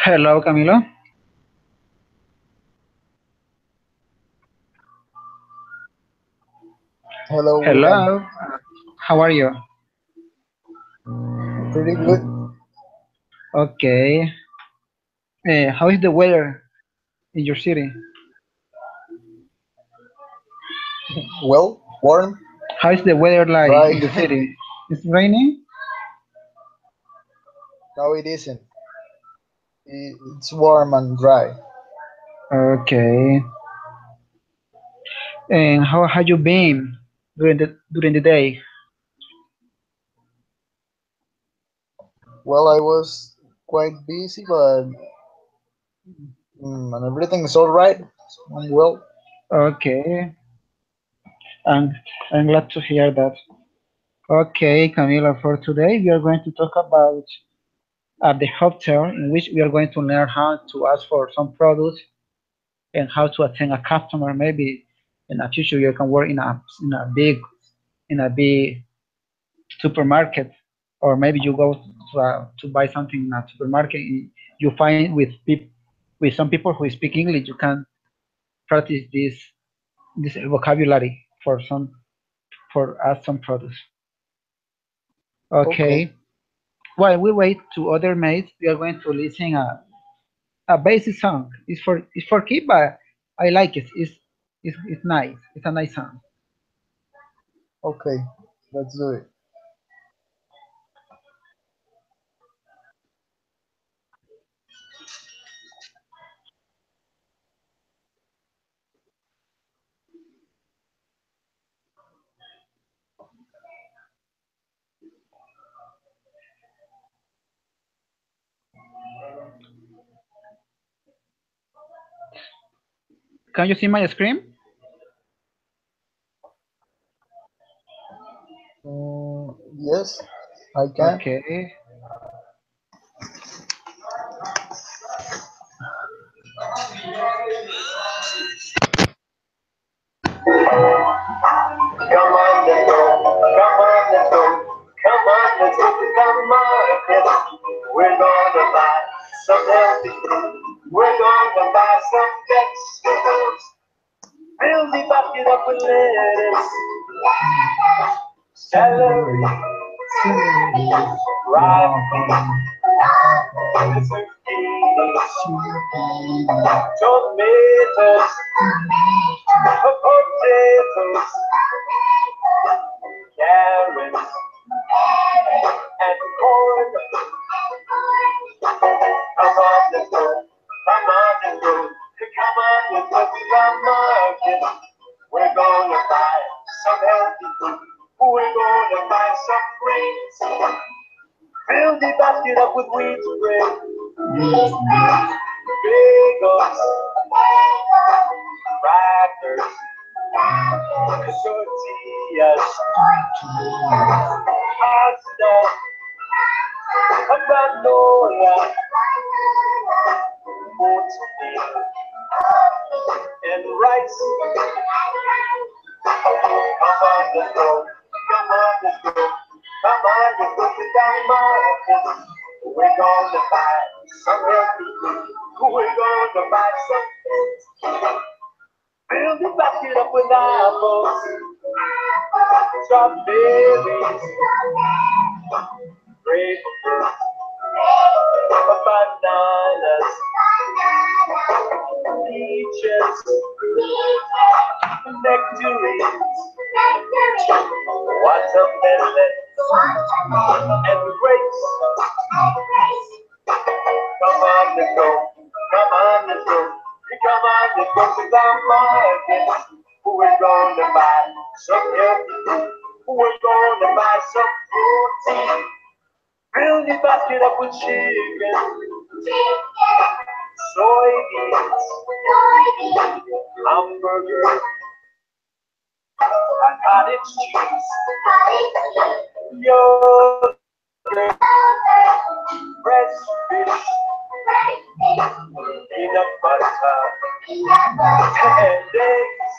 Hello, Camilo. Hello, William. Hello. How are you? Pretty good. Okay. How is the weather in your city? Well, warm, How is the weather like dry. in the city? It's raining? No, it isn't. It's warm and dry. Okay. And how have you been during the day? Well, I was quite busy, but and everything is all right. I'm well. Okay. I'm I'm glad to hear that. Okay, Camila, for today we are going to talk about the hotel in which we are going to learn how to ask for some products and how to attend a customer. Maybe in the future you can work in a big supermarket, or maybe you go to buy something in a supermarket. You find with some people who speak English, you can practice this vocabulary for us some products. Okay. Okay. While we wait to other mates, we are going to listen a basic song. It's for kids, but I like it. It's nice. It's a nice song. Okay. Let's do it. Can you see my screen? Yes, I can. Okay. Come on, let's go. Come on, let's go. Come on, let's go to the market. We're gonna buy some healthy food. We're gonna buy some vegetables. Fill the basket up with lettuce, celery, ripe zucchini, tomatoes, potatoes, carrots, and corn. Come on, let's go. Come on, let's go. Come on, let's go to the market. We're gonna buy some healthy food. We're gonna buy some greens. Fill the basket up with wheat bread, bagels, crackers, tortillas, pasta, granola, oatmeal, and rice. Come on, let's go. Come on, let's go. Come on, let's go to the market. We're gonna buy some healthy food. We're gonna buy some fruits. Fill the basket up with apples, strawberries, grapefruit, bananas, peaches, nectarines, watermelon, and grapes. Come on, let's go. Come on, let's go. Come on, let's go to the market. We're gonna buy some healthy food. We're gonna buy some protein. Fill the back it up with chicken, soybeans, hamburger, cottage cheese, yogurt, fresh fish, peanut butter, and eggs.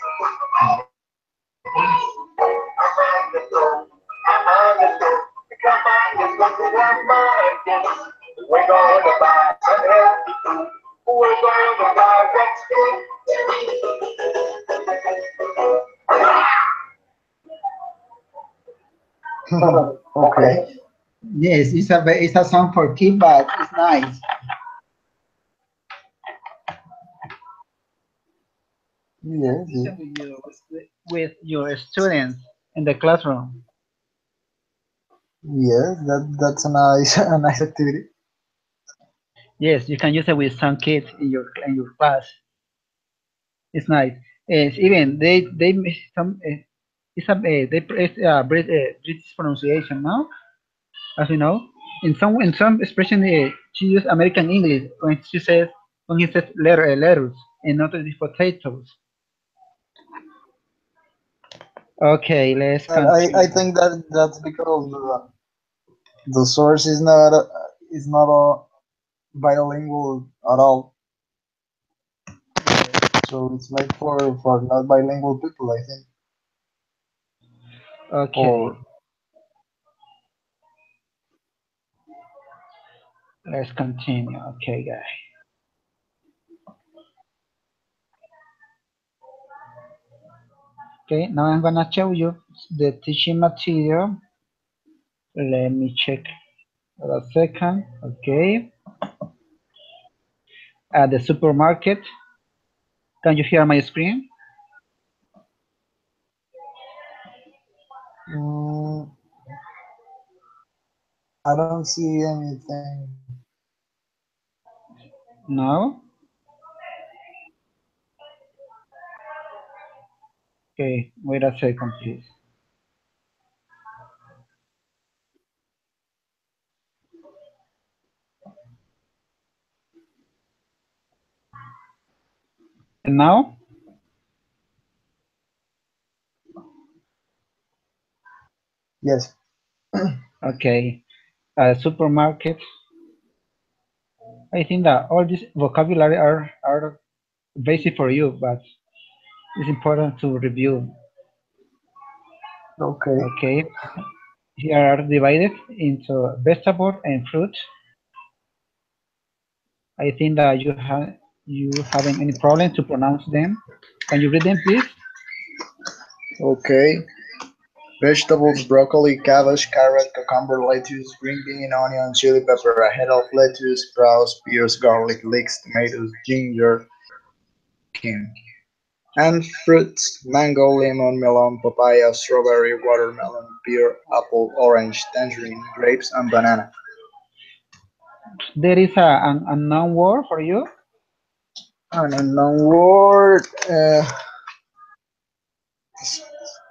I'm on the go. I'm on the go. Come on, let's go to the market. We're gonna buy some healthy food. We're gonna buy what's Okay. okay. Yes, it's a song for kids, but it's nice. Yes, yes, Listen with your students in the classroom. yes. That's a nice a nice activity. Yes, you can use it with some kids in your class. It's nice. It's even they make some it's a it's British pronunciation now, as you know. In some expression she use American English when he says letters and not the potatoes. Okay, let's But I continue. think that that's because the source is not bilingual at all. Yes. So it's made for not bilingual people, I think. Okay, Or let's continue. Okay, guys. Okay, now I'm gonna show you the teaching material. Let me check for a second. Okay, at the supermarket. Can you hear my screen? mm, I don't see anything. No. Okay, wait a second, please. And now, Yes. okay, supermarket. I think that all this vocabulary are basic for you, but it's important to review. Okay. Okay, here are divided into vegetable and fruit. I think that you haven't any problem to pronounce them. Can you read them, please? Okay. Vegetables: broccoli, cabbage, carrot, cucumber, lettuce, green bean, onion, chili pepper, a head of lettuce, sprouts, pears, garlic, leeks, tomatoes, ginger, pumpkin. And fruits: mango, lemon, melon, papaya, strawberry, watermelon, pear, apple, orange, tangerine, grapes, and banana. There is a noun word for you. And unknown word,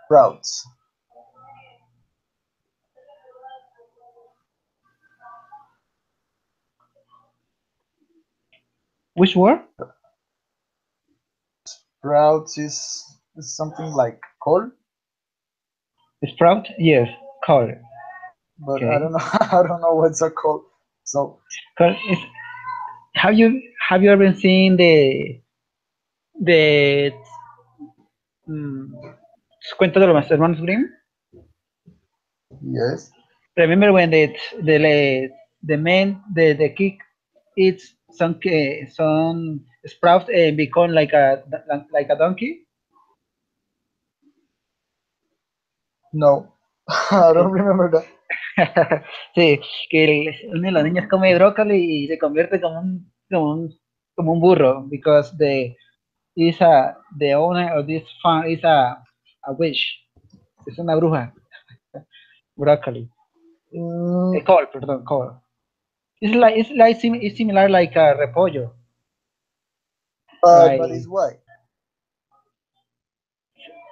sprouts. Which word? Sprouts is something like col, Sprout? Yes, col. but I Okay. don't know I don't know what's a col. So Col is, have you ever seen the mm, cuento de los hermanos Grimm? yes, Remember when the man the kid eats some sprouts and become like a donkey? no, I don't remember that. Sí, que uno de los niños come brócoli y se convierte como un burro because the owner of this farm is a witch. Es una bruja. Brócoli. Mm, Col, perdón, col. It's similar like a repollo. but Like it's white.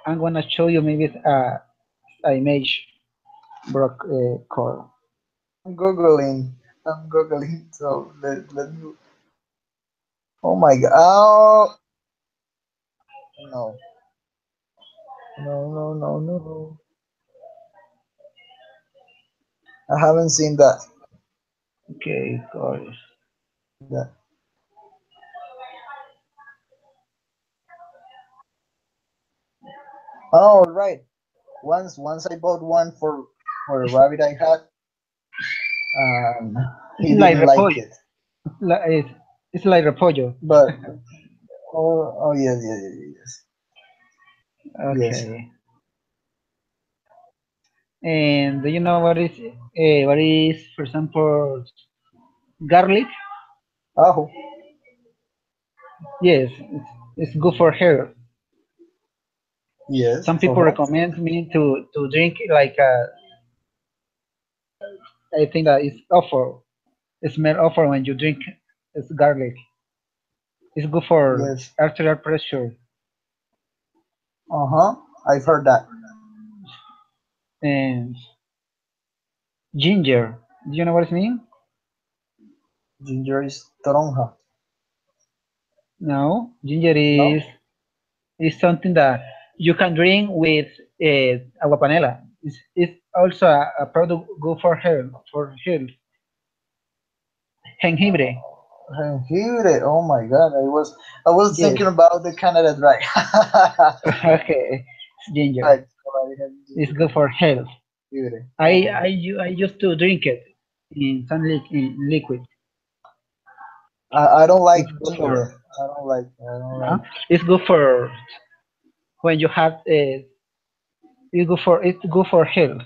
I'm gonna show you maybe a image col. I'm googling. I'm googling. So let me. Oh my god. Oh no. No, no, no, no. I haven't seen that. Okay, got it. that. Oh, right. Once I bought one for a rabbit I had. Um, It's he like didn't like repollo. it. It's like repollo. But oh yes, yes, yes, yes. Okay. And do you know what is, for example, garlic? Oh Yes, it's good for hair. yes. Some For people health. recommend me to drink like I think that it's awful. It smells awful when you drink it's garlic. It's good for Yes. arterial pressure. Uh huh. I've heard that. And ginger. Do you know what it means? Ginger is toronja. No, ginger No. is something that you can drink with agua panela. It's also a product good for health. Jengibre. Jengibre. Oh my God. I was Yes. thinking about the Canada Dry. Okay. It's ginger. Right. So I have It's good for health. jengibre. I used to drink it in in liquid. I don't like It's good for ginger. I don't like. it's good for when you have it's good for health.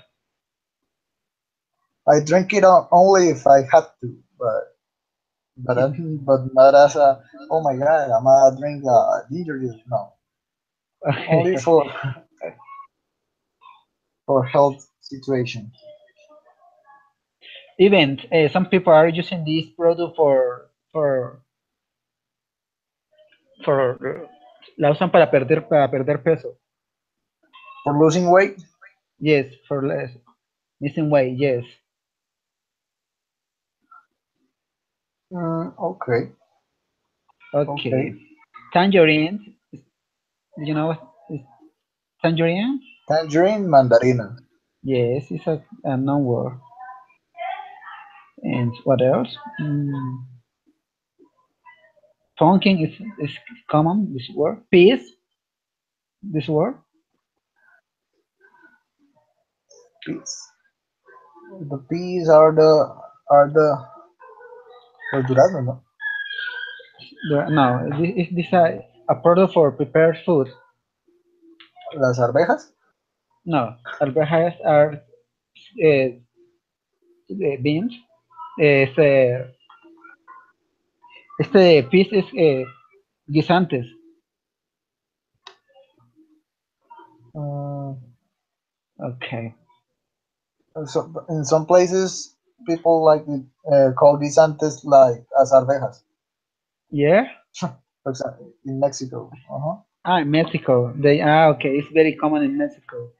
I drink it only if I have to, but not as a. Oh my God, I'm gonna drink ginger juice. No, only for health situation. Even some people are using this product for la usan para perder peso. For losing weight. Yes, for less missing weight. Yes. Okay, Okay. okay. Tangerine. Do you know what is tangerine? Tangerine, mandarina. Yes, it's a known word. And what else? Pumpkin is common. This word. Peas. This word. Peas. The peas are the durazno, no? No, this a product for prepared food. Las arvejas. No, alberjas are uh, beans. Este, este piece es guisantes. Mm, Okay. so in some places, people like it, call guisantes like as arvejas. Yeah. For example, in Mexico. Uh-huh. In Mexico. Okay. It's very common in Mexico,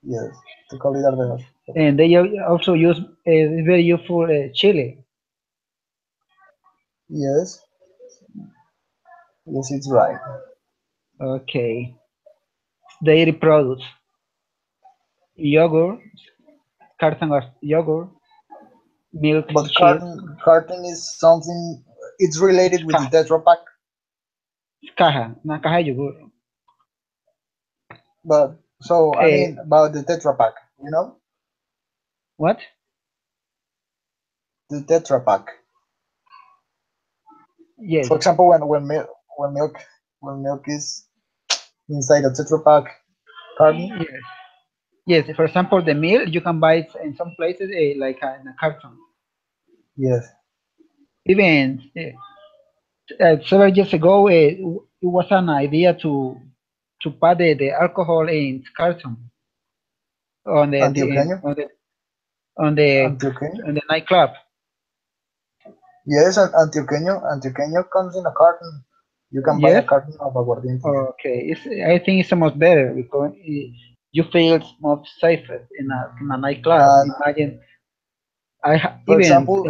Yes, to call it arvejas. and they also use very useful chili. Yes, yes, it's right. Okay. Dairy products, yogurt, carton of yogurt, milk, But cheese, carton is something. It's related with the Tetra Pak. caja, una caja de yogur. But so I Eh, mean about the Tetra Pak. You know, what? the Tetra Pak. Yes. For example, when milk is inside a Tetra Pak carton. Yes. Yes. For example, the milk you can buy it in some places like in a carton. Yes, Even several years ago, it was an idea to put the alcohol in carton on antioqueño, on the antioqueño. on the nightclub. Yes, antioqueño comes in a carton. You can buy a Yes. carton of aguardiente. Yeah. Okay. I think it's much better because you feel much safer in a nightclub. And Imagine. For even example,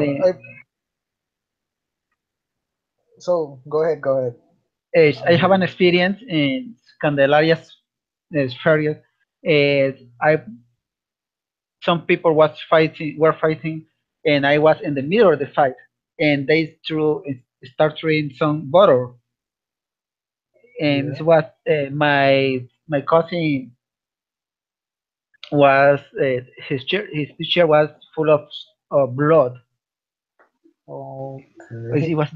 go ahead, go ahead. I I'm have an here. experience in Candelaria's ferias. I some people were fighting, and I was in the middle of the fight, and they start throwing some butter, and Yeah. this was my cousin was his picture was full of blood. It Okay. was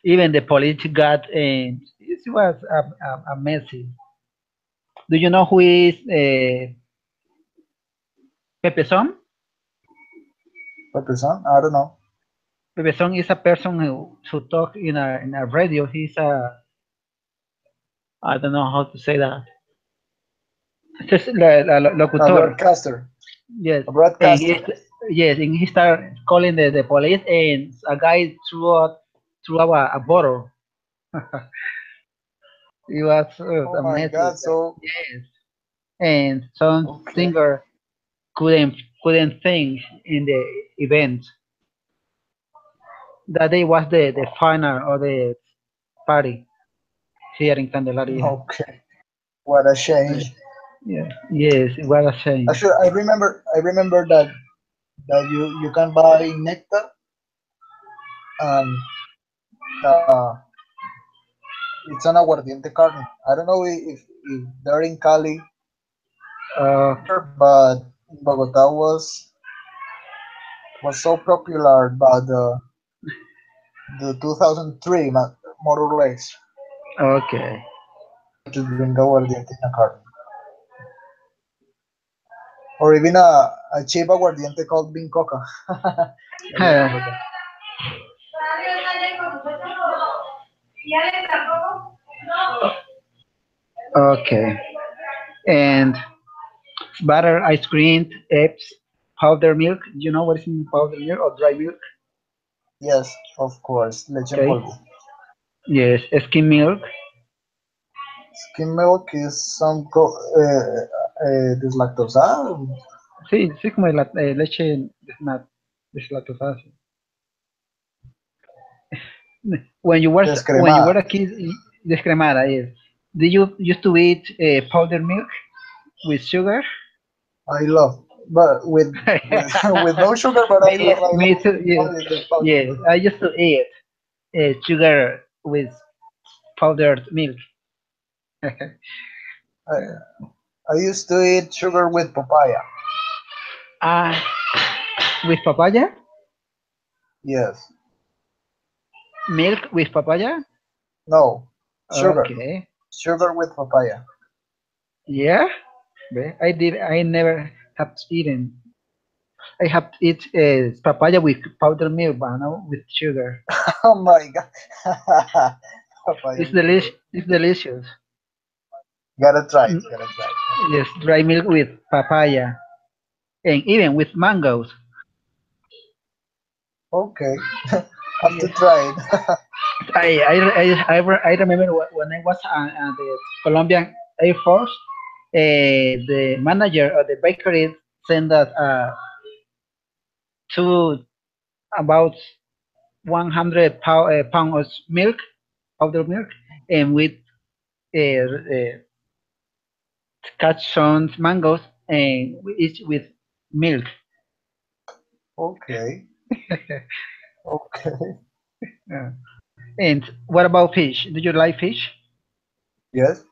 even the police got, and it was a messy. Do you know who is Pepe Son? Represent? I don't know. Pepe Son is a person who talk in a radio. He's a I don't know how to say that. Just A locutor. broadcaster. Yes, A and broadcaster. yes, and he started calling the police, and a guy threw out a bottle. It was Oh a my mess. God. So, Yes, and some okay. singer couldn't couldn't sing in the event. That day was the final of the party here in Candelaria. Okay. What a Yeah, change. yeah, yes, it was a shame. Actually, I remember that you can buy nectar and uh, it's an aguardiente carne. I don't know if they're in Cali Uh, here, but in Bogota was so popular by the 2003 more or less. okay. Like to drink aguardiente in a carne, or even a cheap aguardiente called bean coca. Allá en Bogotá. Okay. And butter, ice cream, eggs, powder milk. You know what is in powder milk or dry milk? Yes, of course, leche en Okay. polvo. Yes, skim milk. Skim milk is deslactosado. Sí, sí, como leche deslactosada. Sí. When you were Descremada. a kid, descremada, yes. Did you used to eat powder milk with sugar? I love, but with with no sugar. But I me, love I me love too. Yes, only the powdered yes. milk. I used to eat sugar with powdered milk. I, I used to eat sugar with papaya. Ah, with papaya, Yes. milk with papaya. No. Sugar. Okay, Sugar with papaya. yeah. I did. I never have eaten. I have eat papaya with powdered milk, but no with sugar. Oh my god. Papaya It's with delicious. sugar. It's delicious. Gotta try it. Mm, Gotta try it. yes, dry milk with papaya, and even with mangoes. Okay. Have to Yes, try it. I remember when I was at the Colombian Air Force, the manager of the bakery sent us to about 100 pounds of milk, powdered milk, and with catch some mangoes and each with milk. Okay. Okay. Yeah. And what about fish? Do you like fish? Yes.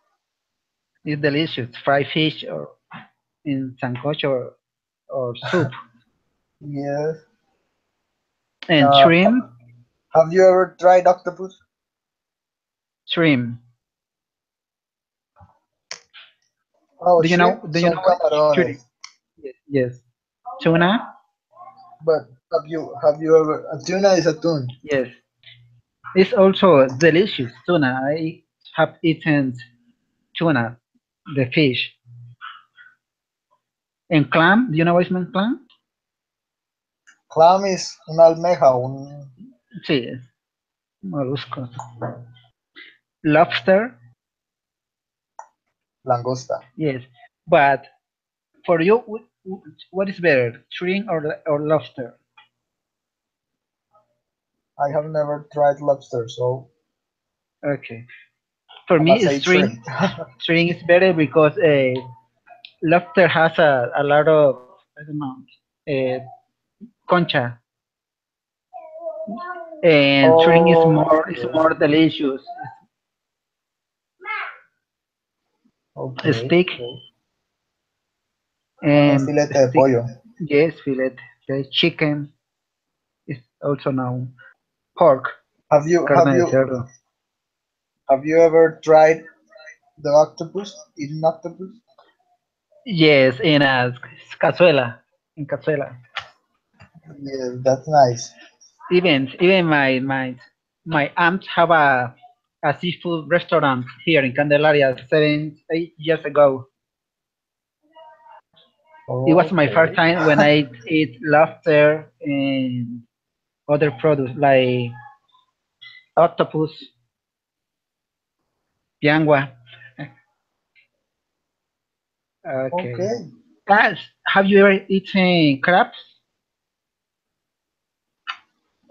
It's delicious. Fried fish or in sancocho or soup. Yes. And Uh, shrimp, have you ever tried octopus? shrimp. Oh, Do you know? shrimp, Do you some know what shrimp? camarones. Yes. Yes. Tuna. But have you ever a tuna is a tune. Yes. It's also delicious tuna. I have eaten tuna, the fish. And clam. Do you know what is clam? Clam is una almeja, un Sí, moluscos. Lobster. langosta. Yes. But for you. What is better, shrimp or lobster? I have never tried lobster, so Okay. For I me, must say string shrimp. string is better because lobster has a lot of, I don't know, uh, concha, and string is Okay, more delicious. okay, Steak okay. Un and filete de steak, pollo. yes, fillet. Okay, chicken is also known. Pork, Have you have carne de you cerdo. have you ever tried the octopus? Eating octopus? Yes, in a cazuela, in cazuela. Yeah, that's nice. Even my aunt have a seafood restaurant here in Candelaria 7 8 years ago. It was my first Okay. time when I eat lobster and other products like octopus, piangua. Okay. Okay. Have you ever eaten crabs?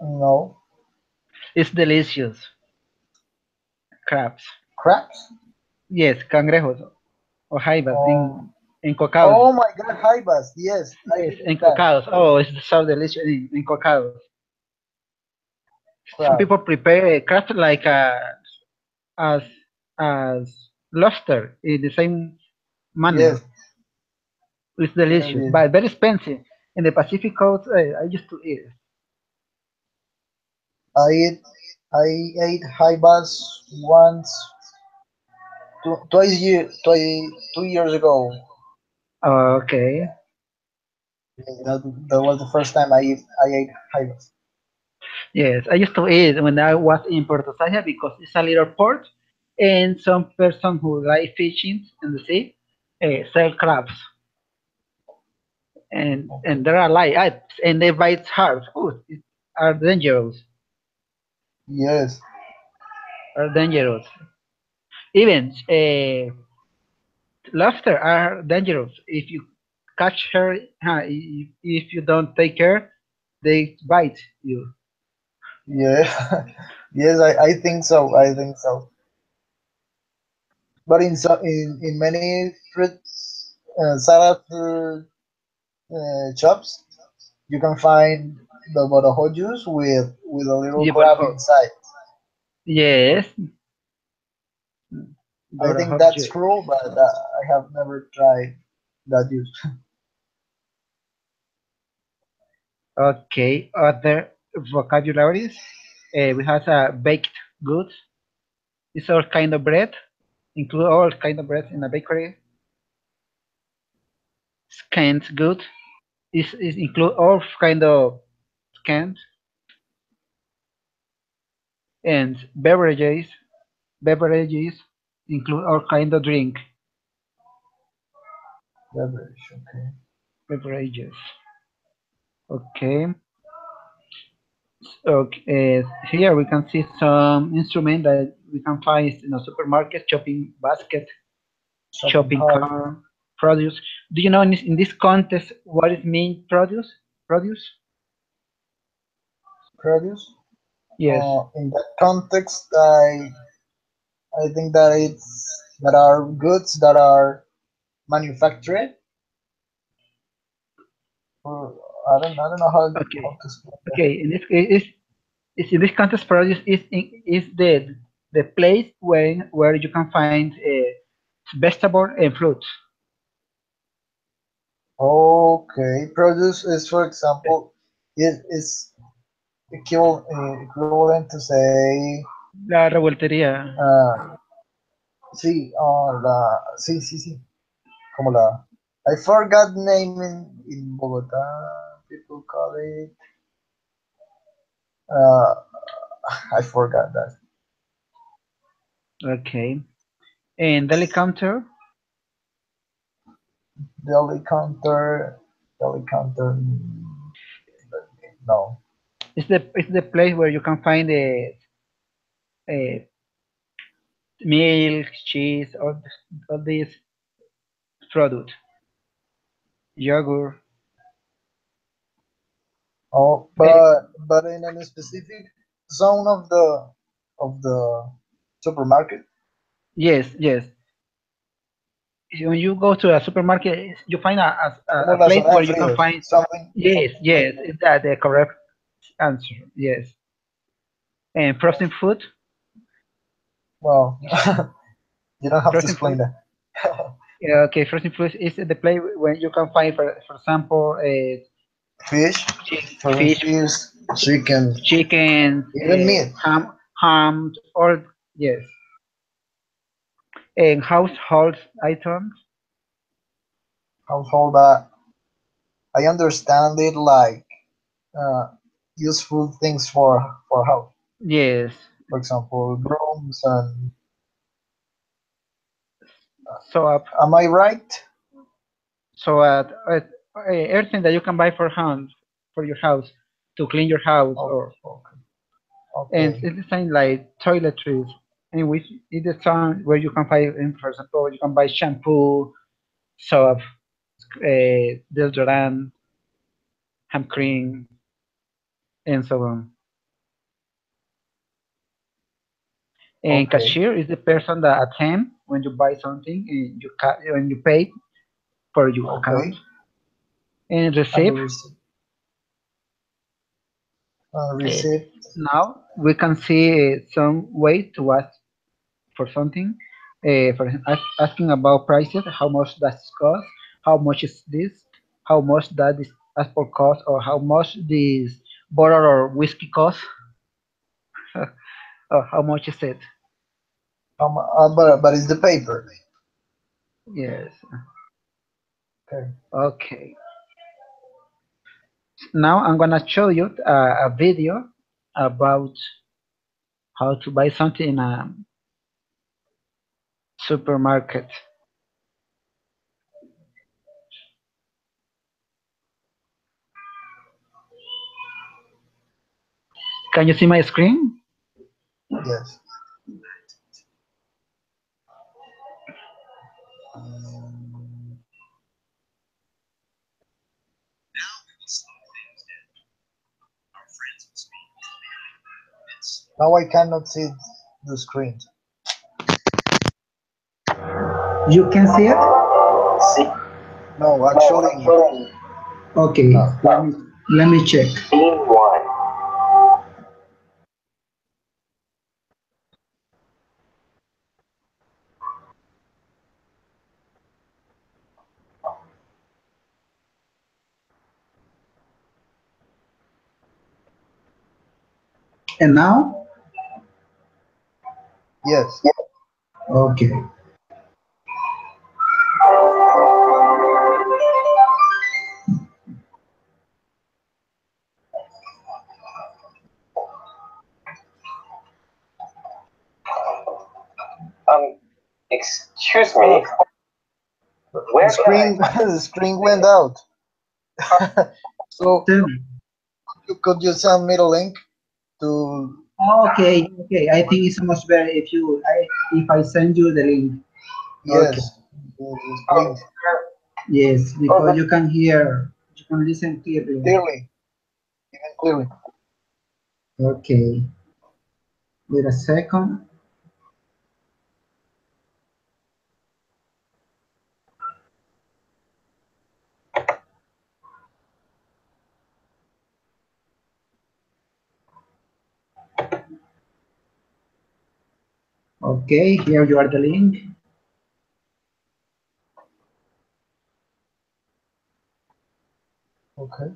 No. It's delicious. Crabs. Crabs? Yes, cangrejos or jaibas Um, encocados. oh my God, haibas. Yes, I Yes, did eat that. encocados. Oh, it's so delicious encocados. Some Crab. people prepare crabs like as as lobster in the same Yes, manner. It's yes, delicious, yes. but very expensive. In the Pacific coast, I used to eat. I ate, I ate haibas once, twice, 2 years ago. Okay. Yes, that was the first time I ate haibas. Yes, I used to eat when I was in Puerto Saja because it's a little port, and some person who like fishing in the sea sell crabs, and Okay. there are like and they bite hard. Oh, it are dangerous. Yes, Are dangerous. Even lobster are dangerous. If you catch her, if you don't take care, they bite you. yeah, yes. I think so. I think so. But in many salad shops, you can find the borojo juice with a little Yeah, but crab inside. yes, I but think hot that's juice. cruel, but I have never tried that juice. Okay, other vocabularies. We have baked goods. It's all kind of bread. Include all kind of bread in a bakery. Canned good is include all kind of canned and beverages include all kind of drink Beverage, okay. beverages. Okay. Okay. Here we can see some instrument that we can find in a supermarket, shopping basket, Shopping shopping cart, cart, produce. Do you know in this contest what it mean produce? Produce? produce. Yes. In that context, I think that it's that are goods that are manufactured. Or I don't know how Okay. to explain that. Okay. In this case, is in this contest produce is the place where you can find vegetable and fruits. Okay, produce is, for example, it is equivalent to say, La revoltería. uh, sí, sí, como la, I forgot the name in Bogota. People call it, uh, I forgot that. Okay. And deli counter Deli counter, deli counter. No, is the place where you can find uh, milk, cheese, all these products. yogurt. Oh, Eh, but in a specific zone of the supermarket, yes, yes. When you go to a supermarket, you find a como las place zonas where de you can fríos, find. something, Yes, something like yes, is that the correct answer? Yes. And frozen food, well, you don't have to frozen explain food. that. Yeah, okay, frozen food is the place when you can find, for example, Fish, frozen fish, fish, chicken, chicken, even meat, ham, or yes, and household items. household. I understand it like uh, useful things for house. Yes. For example, brooms and So am I right? so everything that you can buy for hand for your house to clean your house, Oh, or okay, and okay, it's the same like toiletries, in which it's the same where you can buy, for example, you can buy shampoo, soap, deodorant, hand cream, and so on. And okay. cashier is the person that attend when you buy something and when you pay for your account. Okay, And and the receipt. Uh, receipt. Now we can see some way to ask for something. For example, asking about prices, how much does this cost? How much is this? How much that this passport cost? Or how much this bottle or whiskey cost? Or how much is it? But it's the paper. Yes. Okay, Okay. Now I'm gonna show you a video about how to buy something in a supermarket. Can you see my screen? yes. Now I cannot see the screen. You can see it? No, actually, Okay, no. let me check. Scene one. And now? Yes. Okay. Um, excuse Uh, me. the Where can I screen, the screen went out. So Tell me. could you send me the link to? Okay, okay. I think it's much better if I send you the link. Okay. Yes, yes, um please. Yes, oh because you can listen clearly. Clearly, even clearly. Okay. Wait a second. Okay, here you are the link. Okay.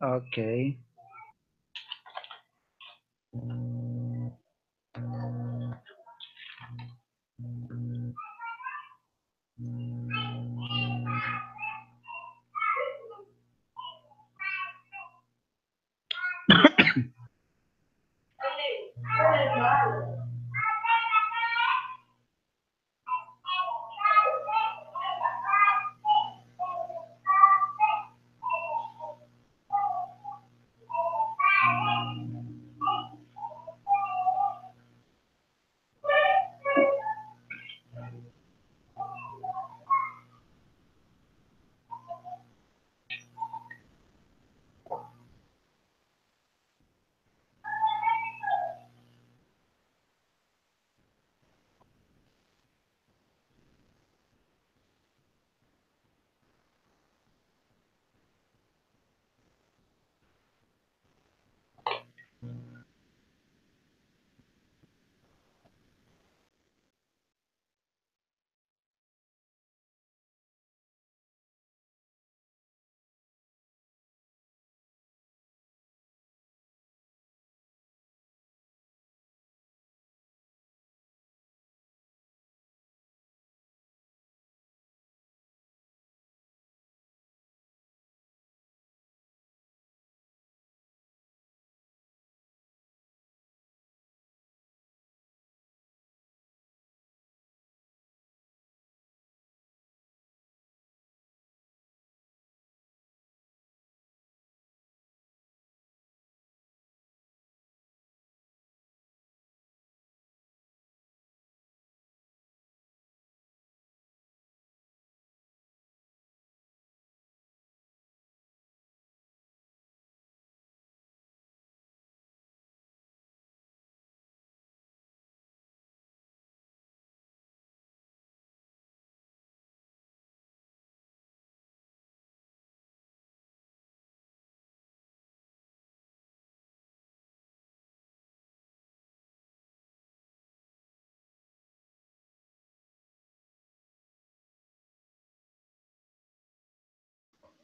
Okay.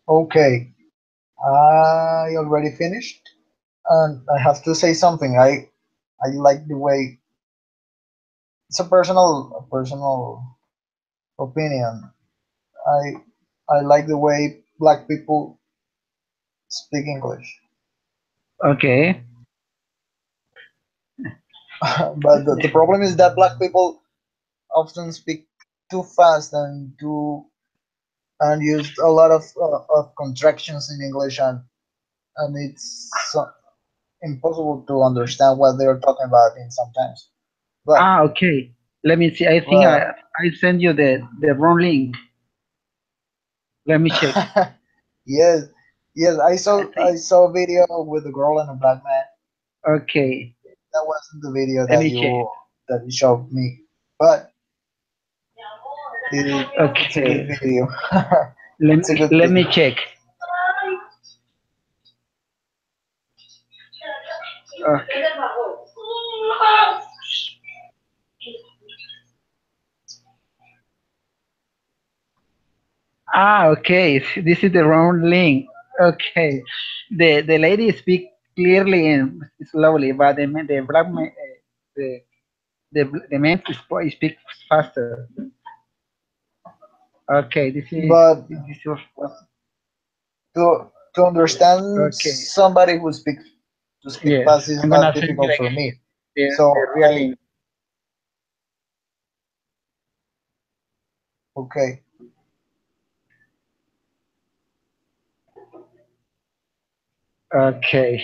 Okay, I already finished, and I have to say something. I like the way it's a personal opinion. I I like the way black people speak English, Okay. but the problem is that black people often speak too fast and use a lot of contractions in English, and it's impossible to understand what they're talking about in sometimes. But Ah, okay. Let me see. I think but I sent you the wrong link. Let me check. yes, yes, I I think. saw a video with a girl and a black man. Okay. That wasn't the video Let me check. that you showed me, but it's a good Okay. video. Let It's a good let me video. check. Okay. Ah, okay. This is the wrong link. Okay. The lady speak clearly and slowly, but the black man, the the man speak faster. Okay. But This was to understand okay. somebody who speaks to speak Yes. fast is I'm not gonna send you difficult for again me. the So real link. okay, Okay.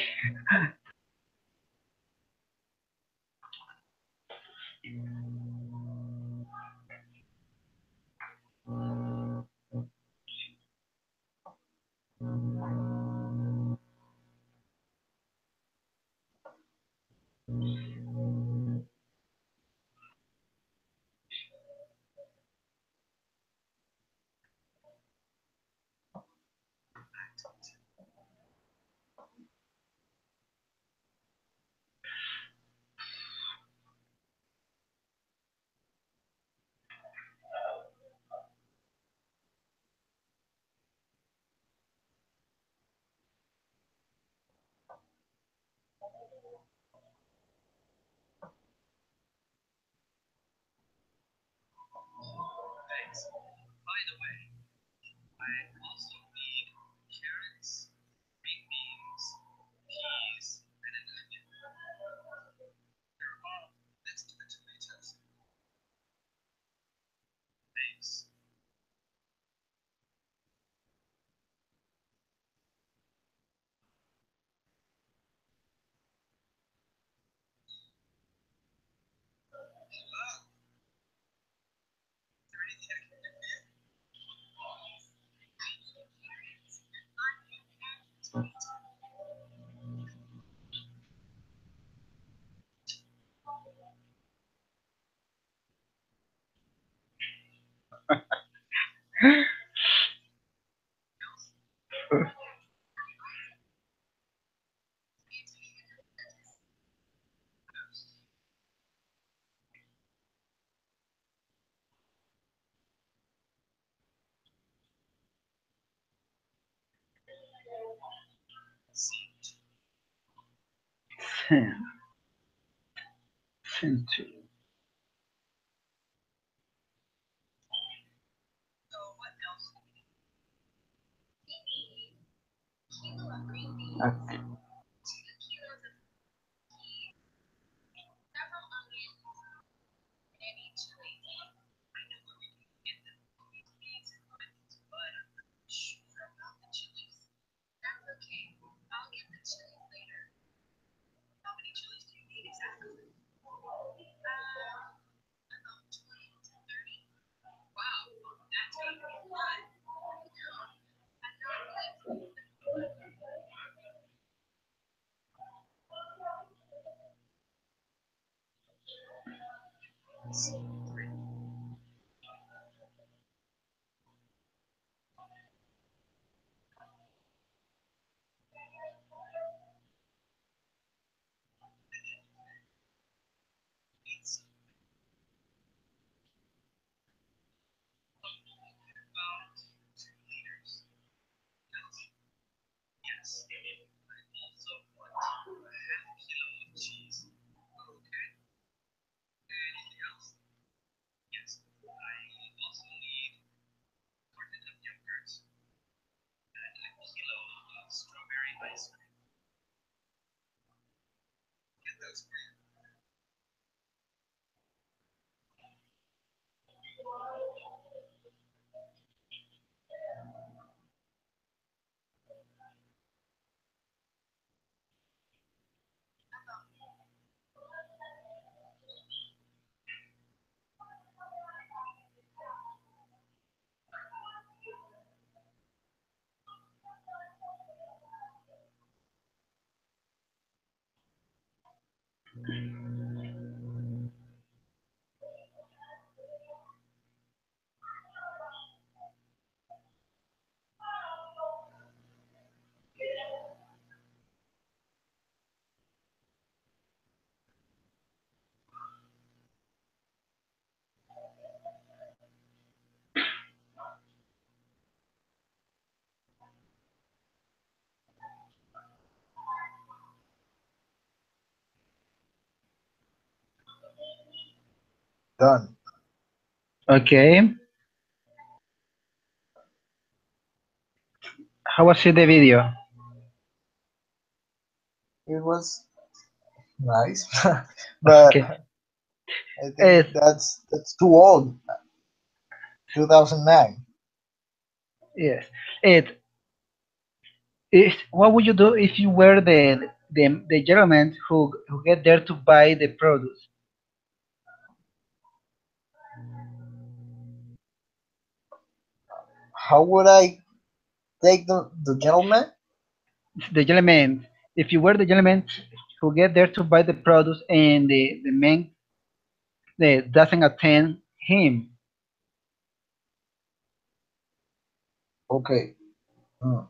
Send, send to. Okay. Done. Okay. How was it the video? It was nice, but Okay. I think It, that's too old. 2009. yes. It is. What would you do if you were the gentleman who get there to buy the produce? How would I take the gentleman? The gentleman. If you were the gentleman who get there to buy the produce and the man doesn't attend him. Okay. mm,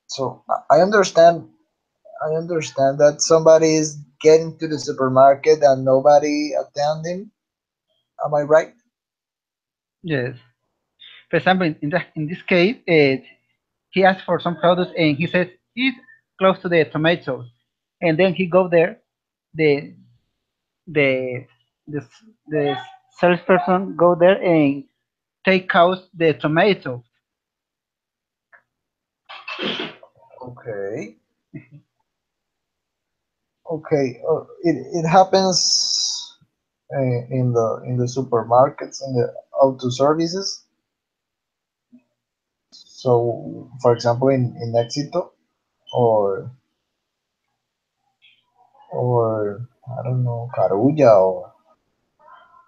So I understand. I understand that somebody is getting to the supermarket and nobody attending. Am I right? Yes. For example, in this case, he asks for some produce and he says it's close to the tomatoes, and then he go there. The the the the salesperson go there and take out the tomato. Okay. Okay. It happens in the supermarkets in the auto services. So, for example, in Éxito or I don't know, Carulla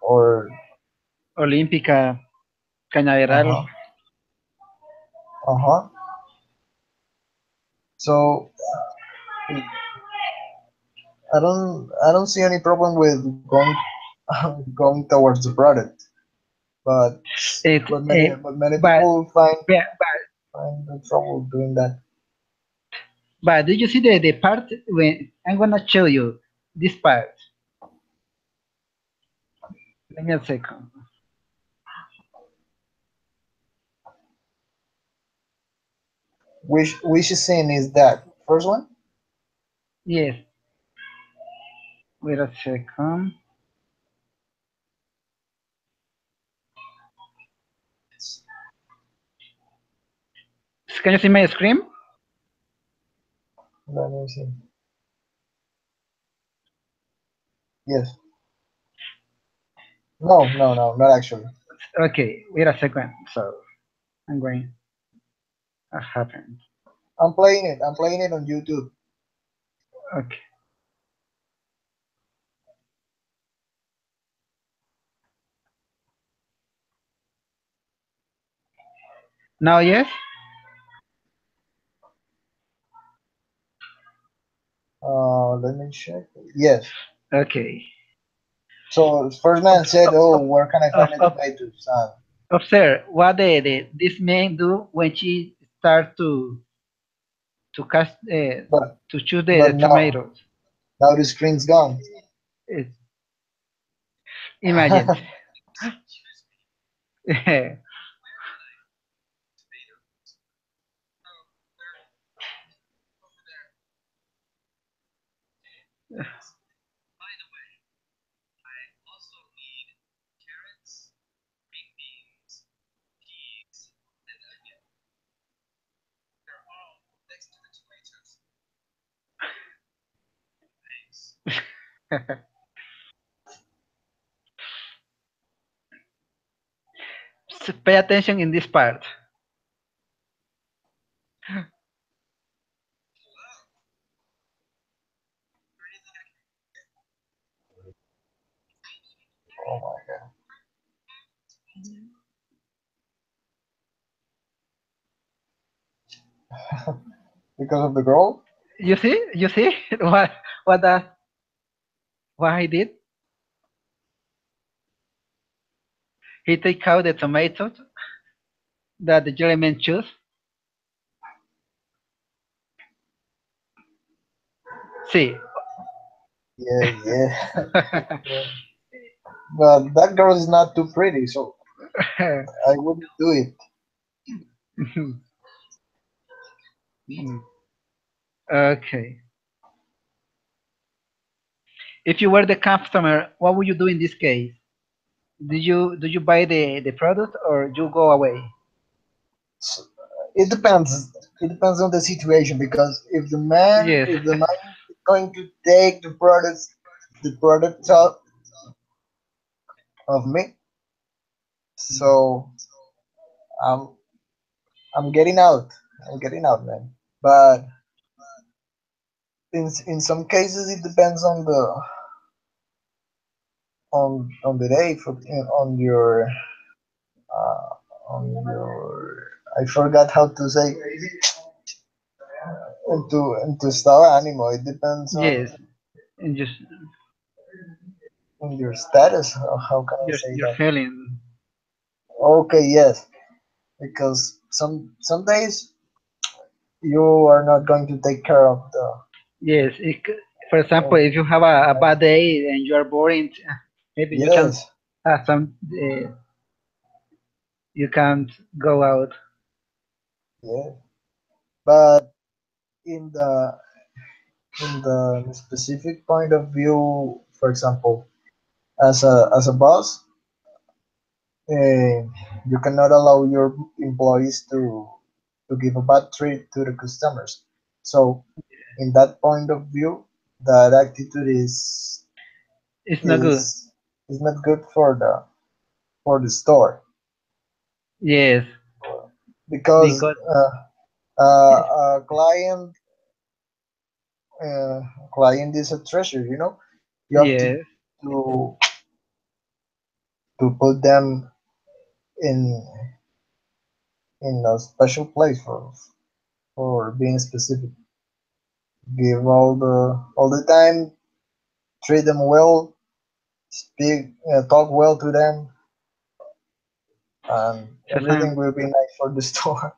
or Olímpica, Cañaveral. uh-huh, uh-huh. So I don't see any problem with going going towards the product, but It, but many but, people find but find the trouble doing that. but did you see the part when I'm gonna show you this part? Let me a second. Which scene is that? First one? Yes, wait a second. Can you see my screen? Let me see. Yes. No, no, no, not actually. Okay, wait a second. So I'm going. What happened? I'm playing it. I'm playing it on YouTube. Okay. Now yes. Let me check. Yes. Okay. So first Ob- man said, ob- "Oh, ob- where can I of, find the of, tomatoes?" Observe what this man do when she start to cast But to choose the but tomatoes. now the screen's gone. It, imagine. Pay attention in this part. Oh my god. Because of the girl? You see? You see what that what he did? He take out the tomatoes that the gentleman choose. See. Yeah, yeah. Yeah. But that girl is not too pretty, so I wouldn't do it. Okay. If you were the customer, what would you do in this case? Do you buy the product or you go away? So, it depends. It depends on the situation because Yes. if the man is going to take the product out of me, so I'm I'm getting out. I'm getting out, man. But in some cases, it depends on the day for on your uh, on your. I forgot how to say into style animal. It depends Yes. And just on your status. How can I say you're that? feeling. Okay, yes, because some days you are not going to take care of Yes. For example, of if you have a bad day and you are boring, maybe you can yes, have some. You can't go out. yeah. But in the specific point of view, for example, as a boss, uh, you cannot allow your employees to give a bad treat to the customers. So, in that point of view, that attitude It's not good. is is not good for the store Yes. because Because a uh, client is a treasure. You have yes. to to put them in in a special place for being specific. Give all the time, treat them well, talk well to them, and For everything some, will be nice for the store.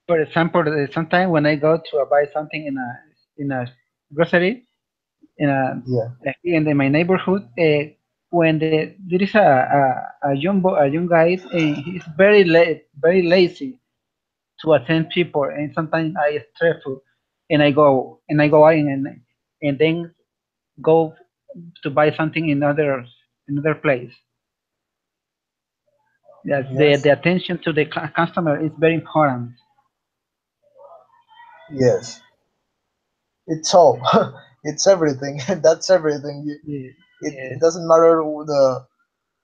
for example, sometimes when I go to buy something in a grocery in a Yeah. like in my neighborhood, when there is a young guy, he's very lazy to attend people, and sometimes I stressful, and I go out and then go to buy something in another place. Yes, the Yes. attention to the customer is very important. Yes. It's all. It's everything. That's everything. Yeah, It yes, doesn't matter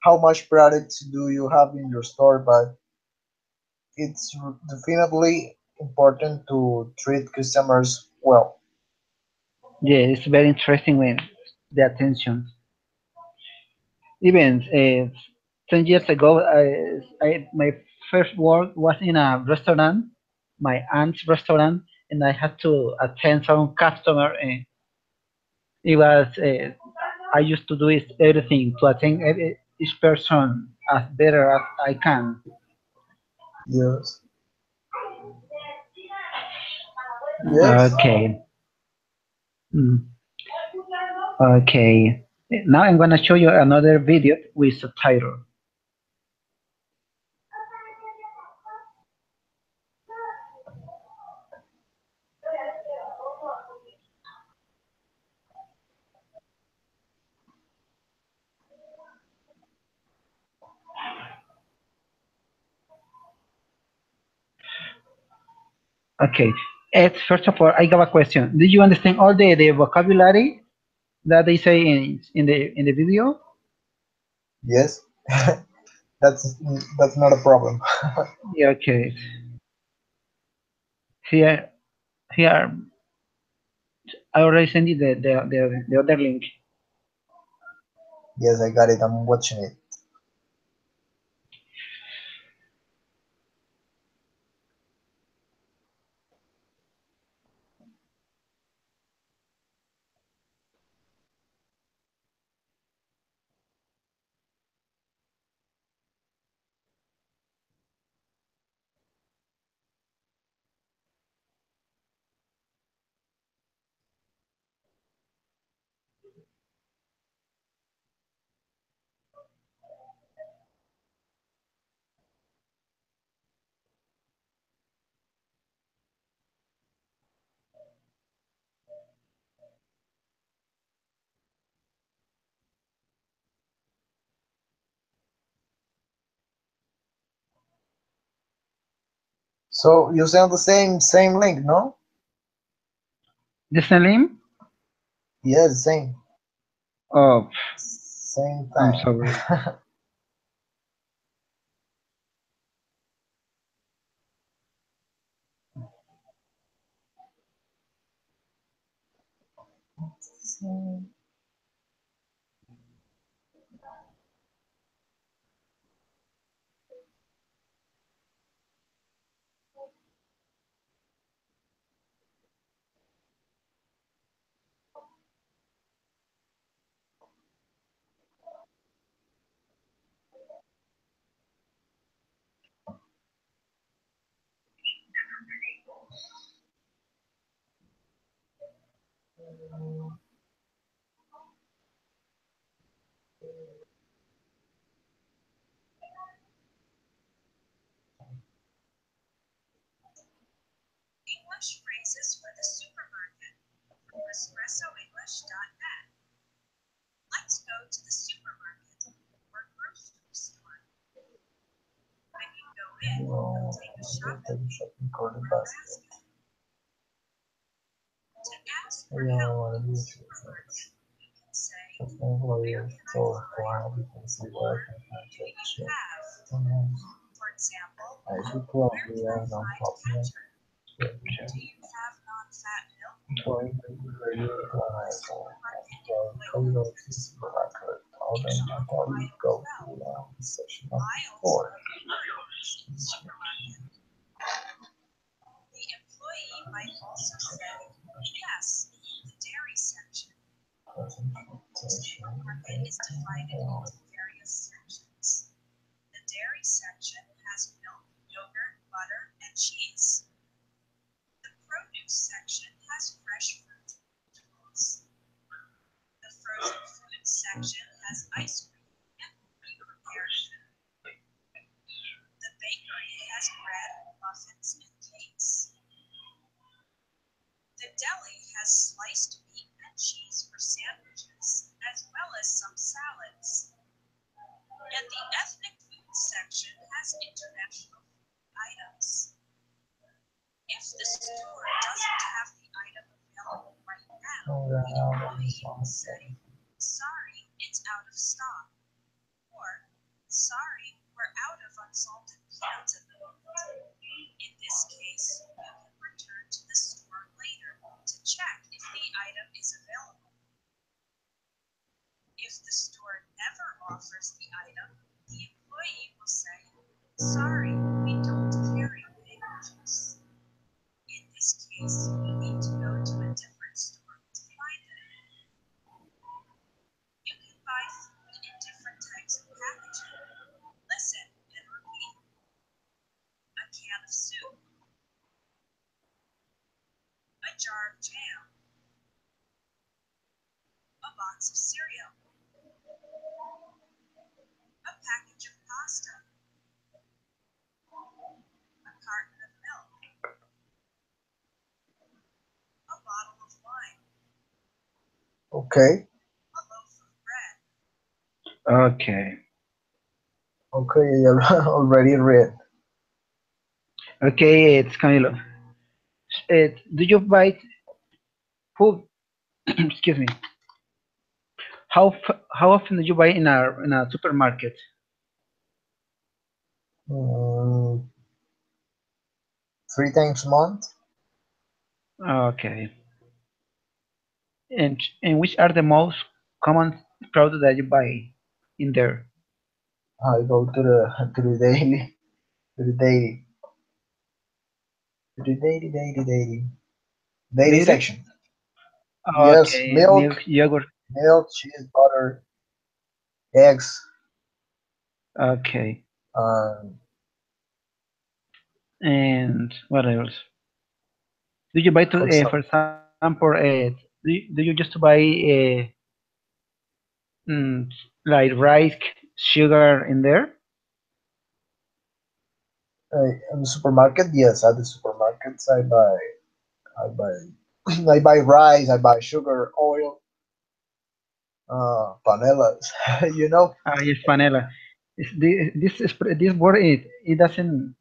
how much products do you have in your store, but it's definitely important to treat customers well. yeah, it's very interesting when the attention. Even 10 years ago, my first work was in a restaurant, my aunt's restaurant, and I had to attend some customer. And it was I used to do it everything to attend each person as better as I can. Yes. Yes. Okay. Mm. Okay. Now I'm gonna show you another video with subtitle. Okay. First of all, I got a question. Did you understand all the vocabulary that they say in the video? Yes, that's that's not a problem. Yeah, okay. Here, here, I already sent you the other link. Yes, I got it. I'm watching it. So you send the same link, no? The same? Yes, same Oh, same I'm time. sorry. No, take a shopping cart basket. Yeah, I want to use it. Just an employee store for how we can see where I can find check. Sometimes I should probably have no problem. Going to the radio when I saw come to the supermarket. All them I thought we'd go to the section of the store. Presentation. Oh, yeah, now that is on the second. Okay, Okay. okay, I already read. Okay, it's Camilo. Do you buy who? Excuse me. How often do you buy in a supermarket? Mm, 3 times a month. Okay. And which are the most common products that you buy in there? I go to the daily to the daily to the daily Daily? section. Yes, Okay, milk, milk, yogurt. cheese, butter, eggs, Okay. um, And what else? Do you buy for for example. example, do you just buy mm, like rice, sugar in there? In the supermarket, yes, at the supermarkets I buy I buy rice, I buy sugar, oil, panelas, you know. Yes, panela. This word it doesn't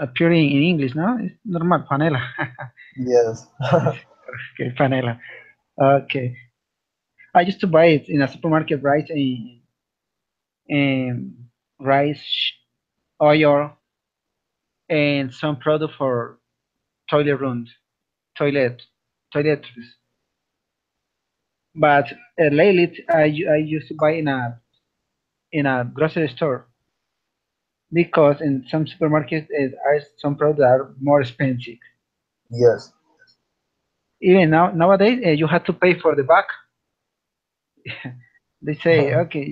appear in English, no? It's normal, panela. Yes. Okay, panela. Okay. I used to buy it in a supermarket, rice and rice, oil, and some product for toilet rooms, toilet, toiletries. But lately, I used to buy in a grocery store because in some supermarkets are some products that are more expensive. Yes. Even nowadays, you have to pay for the bag. They say, okay,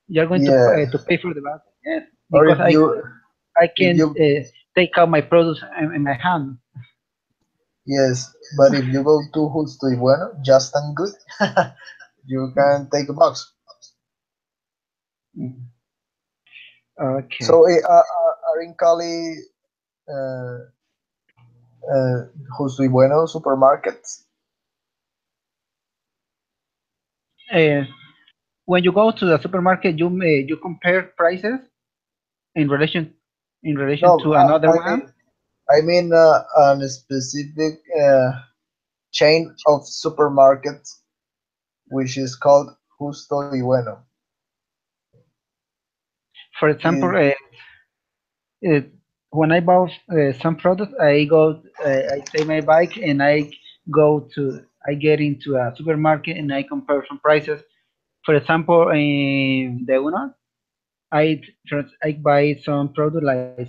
you're going Yeah. to pay for the bag. Yes, Or because I if can you take out my products in my hand. yes, but if you go to Justo y Bueno, just and good, you can take a box. Mhm. Okay. So are in Cali uh, Justo y Bueno supermarkets? Uh, when you go to the supermarket, you compare prices in relation No, to another one. I mean on a specific chain of supermarkets which is called Justo y Bueno. For example, Is uh, when I buy some product, I take my bike and I get into a supermarket and I compare some prices. For example, in the Uno, I buy some product like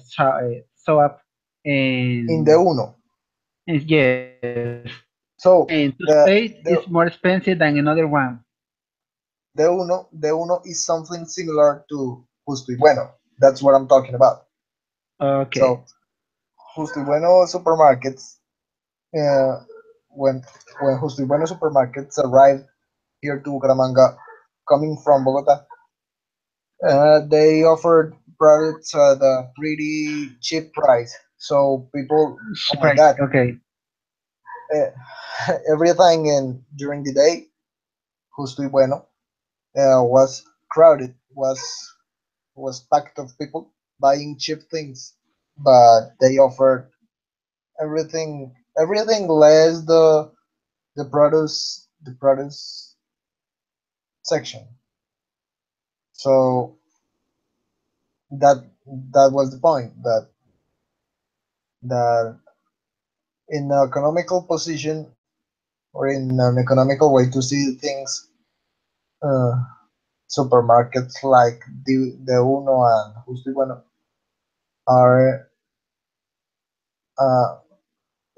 soap in the Uno. and yes, and So toothpaste the is more expensive than another one. the Uno is something similar to Justo y Bueno. That's what I'm talking about. Okay, So Justo y Bueno supermarkets, uh, when Justo y Bueno supermarkets arrived here to Bucaramanga, coming from Bogota, they offered products at a pretty cheap price. So people, oh my surprise. God, Okay, uh, everything in during the day, Justo y Bueno, was crowded, was packed of people buying cheap things, but they offered everything less the produce section. So that that was the point, that in an economical position or in an economical way to see things, uh, supermarkets like the Uno and Justo y Bueno are, uh,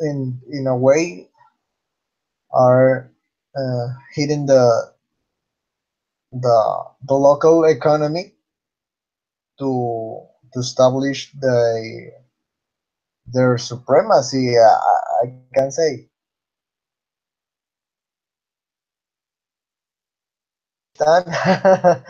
in a way, are hitting the local economy to establish their supremacy. I can say. You understand?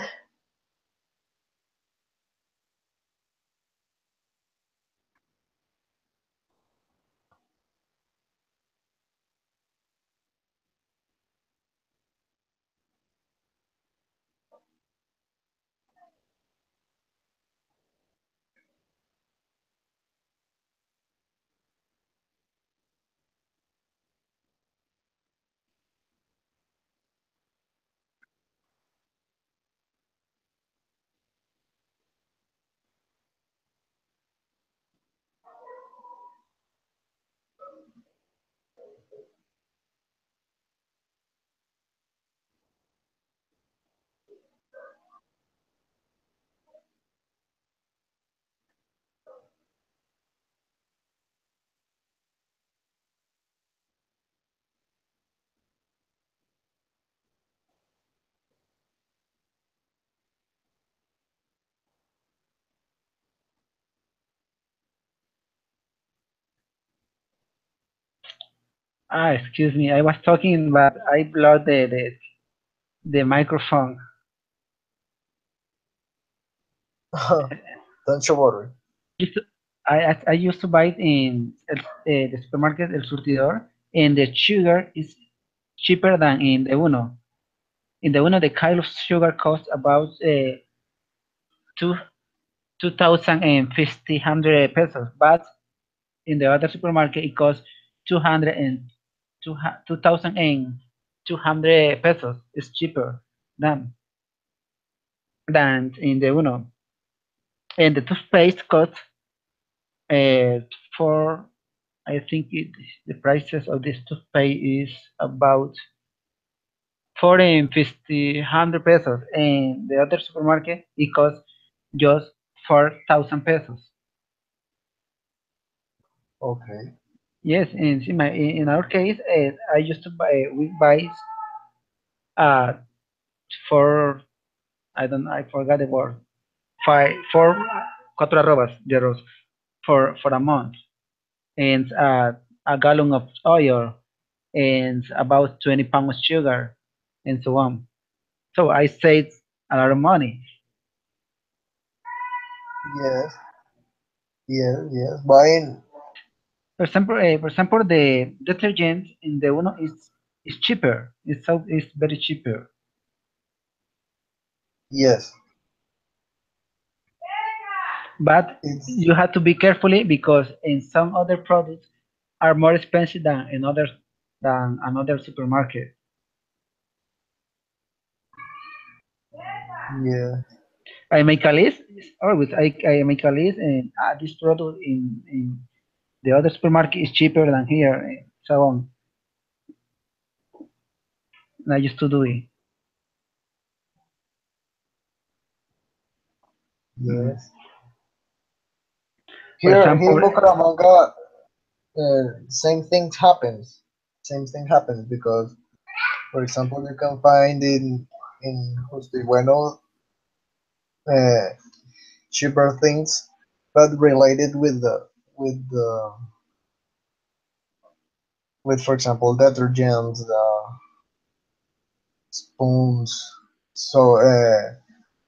Excuse me. I was talking, but I blocked the microphone. Don't you worry. Used to, I used to buy it in the supermarket El Surtidor, and the sugar is cheaper than in the Uno. In the Uno, the kilo of sugar costs about two 2,050 pesos, but in the other supermarket it costs 200 and 2,200 pesos. It's cheaper than in the Uno. And the toothpaste costs uh, for I think the prices of this toothpaste is about 40 and 50, 100 pesos. And the other supermarket, it costs just 4,000 pesos. Okay. Yes, and in our case, I used to buy, we buy uh, for, I forgot the word, four, cuatro arrobas, euros for a month. And a gallon of oil and about 20 pounds of sugar and so on. So I saved a lot of money. Yes. Yes. Yes. Buying. For example, the detergent in the Uno is cheaper. It's very cheaper. Yes. But It's. you have to be carefully because in some other products are more expensive than another supermarket. Yeah. I make a list. Always I make a list and this product in the other supermarket is cheaper than here and so on. And I used to do it. Mm. Yes. For Here in example, Bucaramanga, same things happens. Same thing happens because, for example, you can find in Justo Bueno uh, cheaper things, but related with for example detergents, spoons, so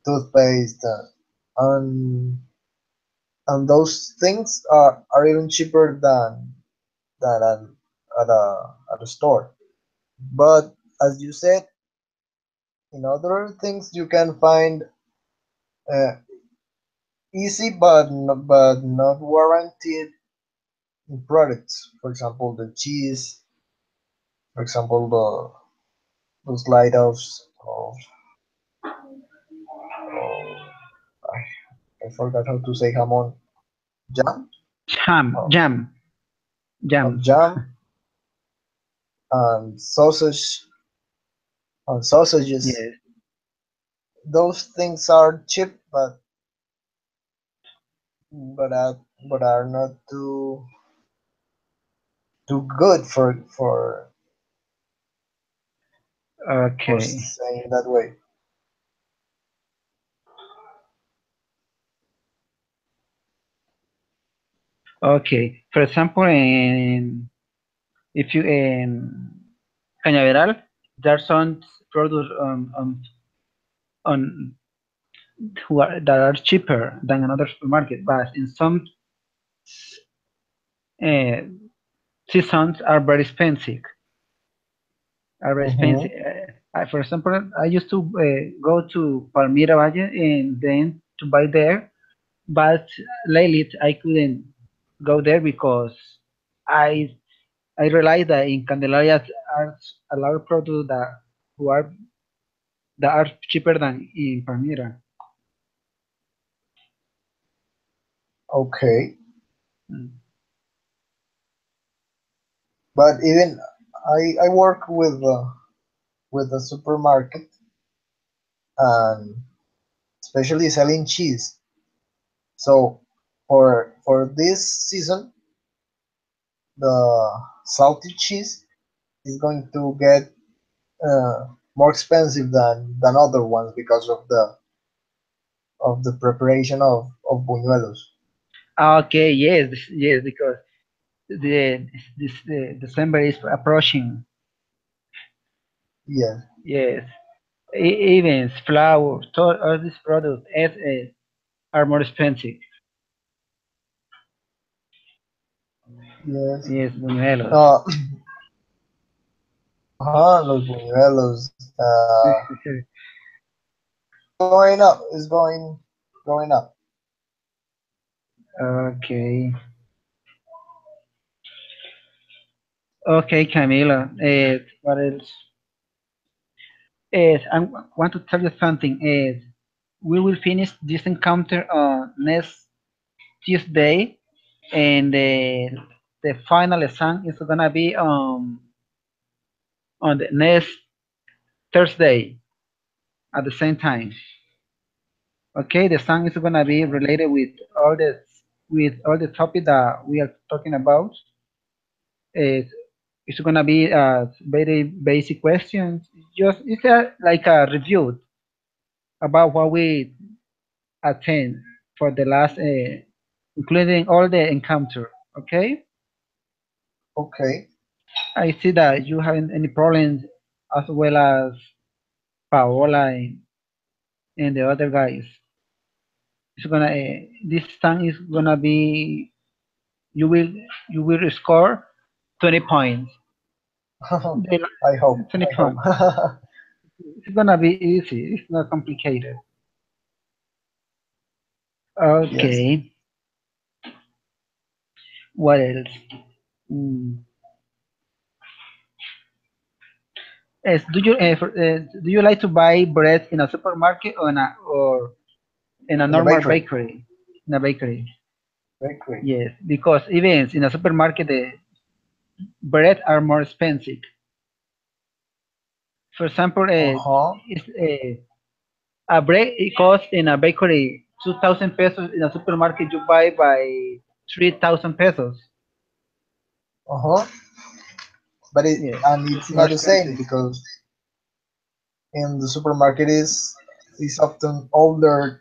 toothpaste, and and those things are even cheaper than at a store. But as you said, in other things you can find uh, easy but not warranted products. For example, the cheese. For example, the slide of I forgot how to say jamon jam jam, of, jam, of jams. jam and sausage and sausages. Yes. Those things are cheap, but but are not too good for Okay. saying that way. Okay. For example, if you in Cañaveral, there are some products on that are cheaper than another supermarket, but in some uh, seasons are very expensive. Are very expensive. Hmm. For example, I used to go to Palmira Valle and then to buy there, but lately I couldn't go there because I I realized that in Candelaria are a lot of products who are that are cheaper than in Palmira. Okay, Mm. but even I work with a supermarket and especially selling cheese. So for this season, the salty cheese is going to get more expensive than other ones because of the preparation of buñuelos. Okay, yes, yes, because the this December is approaching. Yes, Yes, events, flowers, all these products are more expensive. yes. Yes, buñuelos. Uh, los buñuelos. It's going up. It's going up. Okay, okay, Camila. What else? I want to tell you something. We will finish this encounter on next Tuesday, and the final exam is gonna be on the next Thursday at the same time. Okay, the song is gonna be related with all the topic that we are talking about. It, it's gonna be very basic questions. Just it's like a review about what we attend for the last, including all the encounter. Okay, Okay. I see that you haven't any problems as well as Paola and the other guys. It's gonna this song is gonna be you will you will score 20 points. They, I hope. 20 I hope. points. It's gonna be easy. It's not complicated. Yes. Okay. What else? Mm. Yes, do you like to buy bread in a supermarket or in a In the normal bakery. bakery? In a bakery. Bakery. Yes, because even in a supermarket the bread are more expensive. For example, Uh huh. a bread it costs in a bakery 2,000 pesos. In a supermarket you buy by 3,000 pesos. Uh huh. But Yes, it's it's more not the same expensive. because in the supermarket is often older.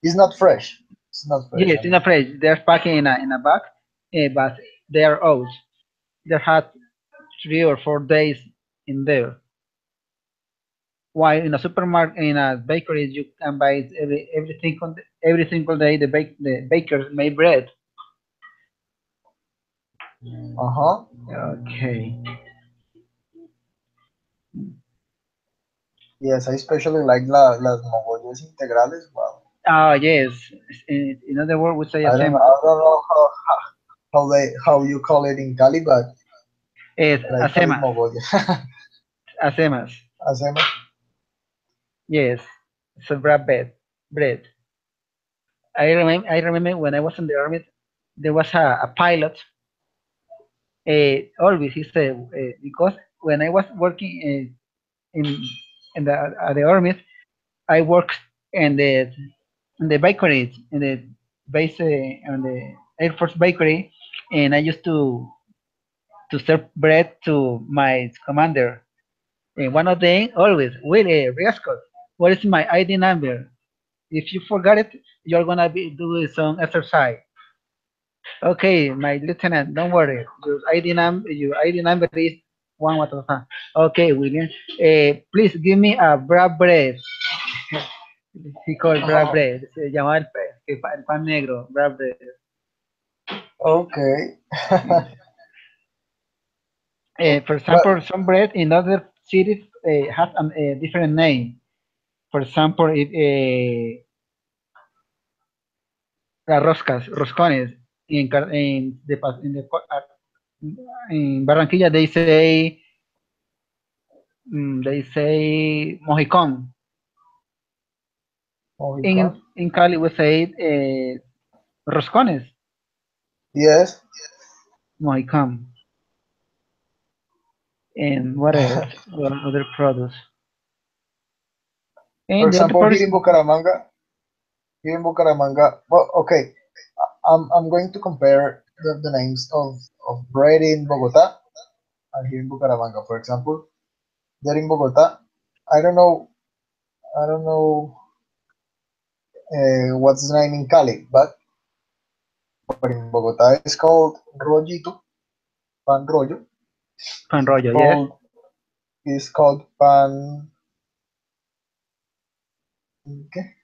It's not fresh. It's not fresh. Yes, I in a mean. fridge. They're packing in a bag, but they are old. They had 3 or 4 days in there. While in a supermarket, in a bakery, you can buy it every single day. The bakers make bread. Uh huh. Okay. Yes, I especially like las mogollas integrales. Wow. Ah, yes. In other words, we say asema. I don't know how you call it in Cali, Yes, but I call it asemas. mogolla. Asemas. Hacemos. Yes. So bread. Bread. I remember when I was in the army, there was a pilot. Always he said because when I was working in in the at the army, I worked in the bakery in the base on the Air Force bakery, and I used to serve bread to my commander. And one of them always, Willie Riascos, what is my ID number? If you forgot it, you're gonna be doing some exercise. Okay, my lieutenant, don't worry. Your ID number is one what. Okay, William. Please give me a bread bread. He called bread Oh, bread. Se llamaba el pan negro, bread bread. okay. Yes. For Well, example, some bread in other cities has a different name. For example, las roscas, roscones. In Barranquilla, they say mojicón. In Mohicon. in Cali, we say roscones, Yes. mojicón. And what else? What other products? For And the other example, product, here in Bucaramanga. Well, okay. I'm going to compare the names of bread in Bogota and here in Bucaramanga. For example, there in Bogota, I don't know, I don't know what's the name in Cali, but but in Bogota it's called rollito, pan rollo. Pan It's rollo, yes. called it's called pan ¿qué?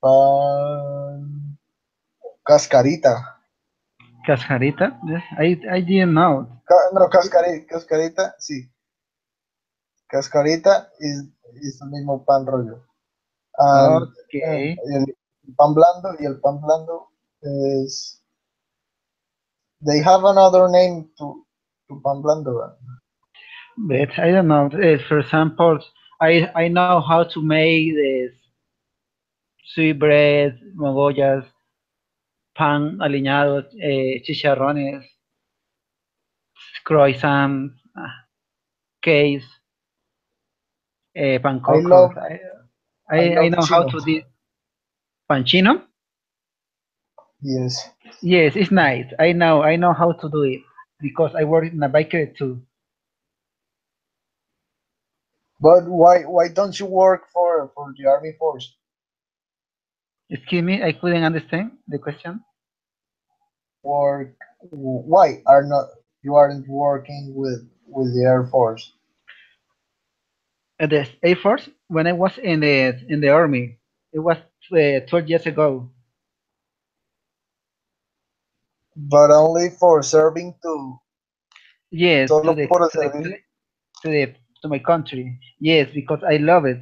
Pan cascarita. Cascarita, yes. I didn't know. No, cascarita, sí. Cascarita es el mismo pan rollo. And Okay, el pan blando y el pan blando is they have another name to pan blando. but I don't know. For example, I know how to make this sweet bread, mogollas, pan aliñado, chicharrones, croissants, cakes, I pancocos. love I I love know how chino. to do pancino. Yes. Yes, it's nice. I know how to do it because I work in a bakery too. But why don't you work for the army force? Excuse me, I couldn't understand the question. Work why are not you aren't working with the air force? At the Air Force, when I was in the army, it was 12 years ago. But only for serving Yes, solo por servir. to the to my country. Yes, because I love it.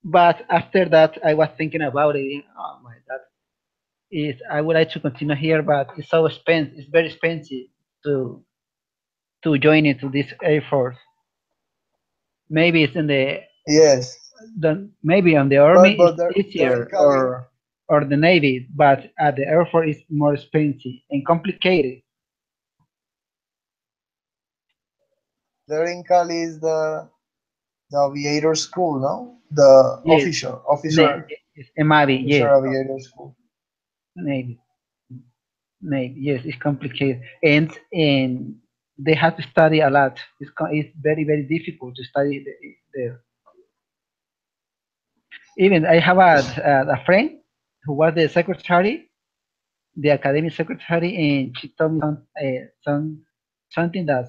But after that, I was thinking about it. Oh my, that is I would like to continue here, but it's so expensive. It's very expensive to join into this Air Force. Maybe it's in Yes. maybe on the army But it's they're in easier Cali. or the navy, but at the Air Force it's more expensive and complicated. They're in Cali is the aviator school, no? The Yes, it's Emavi. officer Yes, aviator school. navy, navy. Yes, it's complicated and they have to study a lot. It's very difficult to study there. Even I have a friend who was the secretary, the academic secretary, and she told me something that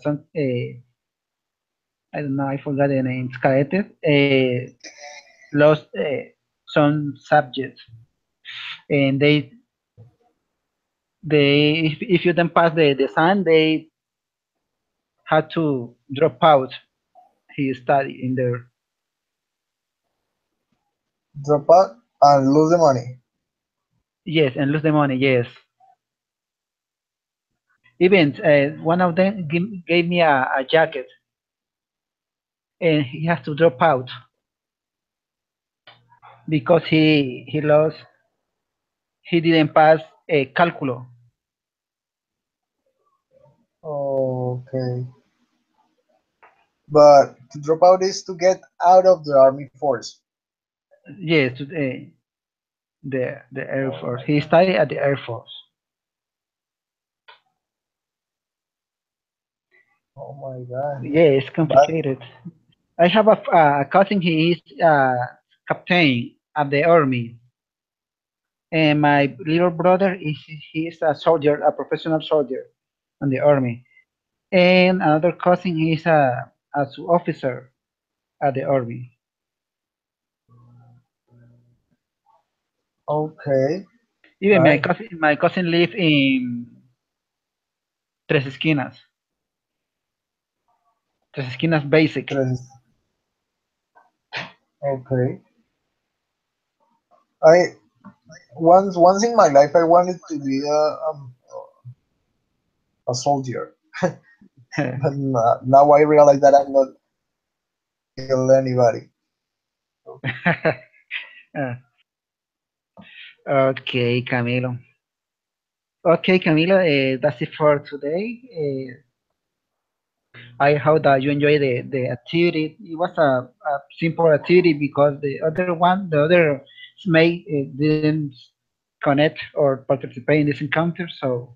I don't know, I forgot the name, cadetes, lost some subjects, and if you don't pass the exam, they had to drop out his study in there. Drop out and lose the money. Yes, and lose the money. Yes, even one of them gave me a jacket, and he has to drop out because he didn't pass a cálculo. Okay. But to drop out is to get out of the army force. Yes, to the Air Oh Force. my He god. studied at the Air Force. Oh my god. Yeah, it's But complicated. I have a cousin. He is captain at the army, and my little brother is he is a soldier, a professional soldier in the army. And another cousin he is a officer at the army. okay. Even Right. my cousin live in Tres Esquinas. Tres Esquinas Basic. Tres. Okay. I once in my life I wanted to be a soldier. But now I realize that I'm not kill anybody. Okay, Camilo. Okay, Camilo, that's it for today. I hope that you enjoy the activity. It was a simple activity because the other mate didn't connect or participate in this encounter. So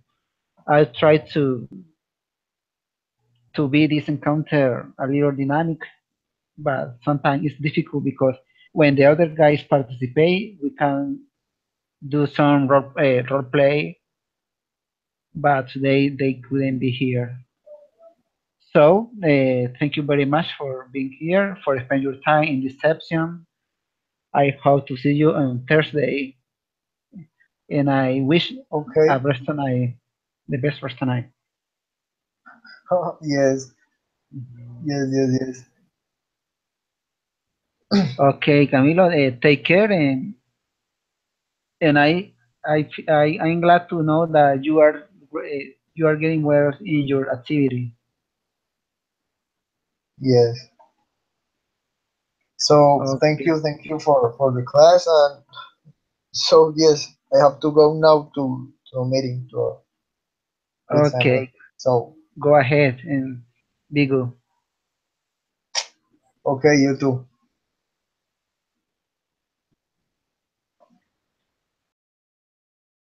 I try to be this encounter a little dynamic, but sometimes it's difficult because when the other guys participate, we can do some role play, but they couldn't be here. So thank you very much for being here, for spending your time in this section. I hope to see you on Thursday, and I wish Okay. a rest tonight, the best rest tonight. Yes, yes, yes, yes. Okay, Camilo, take care, and I'm glad to know that you are getting well in your activity. Yes. So Okay, thank you for the class. And so yes, I have to go now to a meeting with Sandra. okay, So go ahead and be good. okay, you too.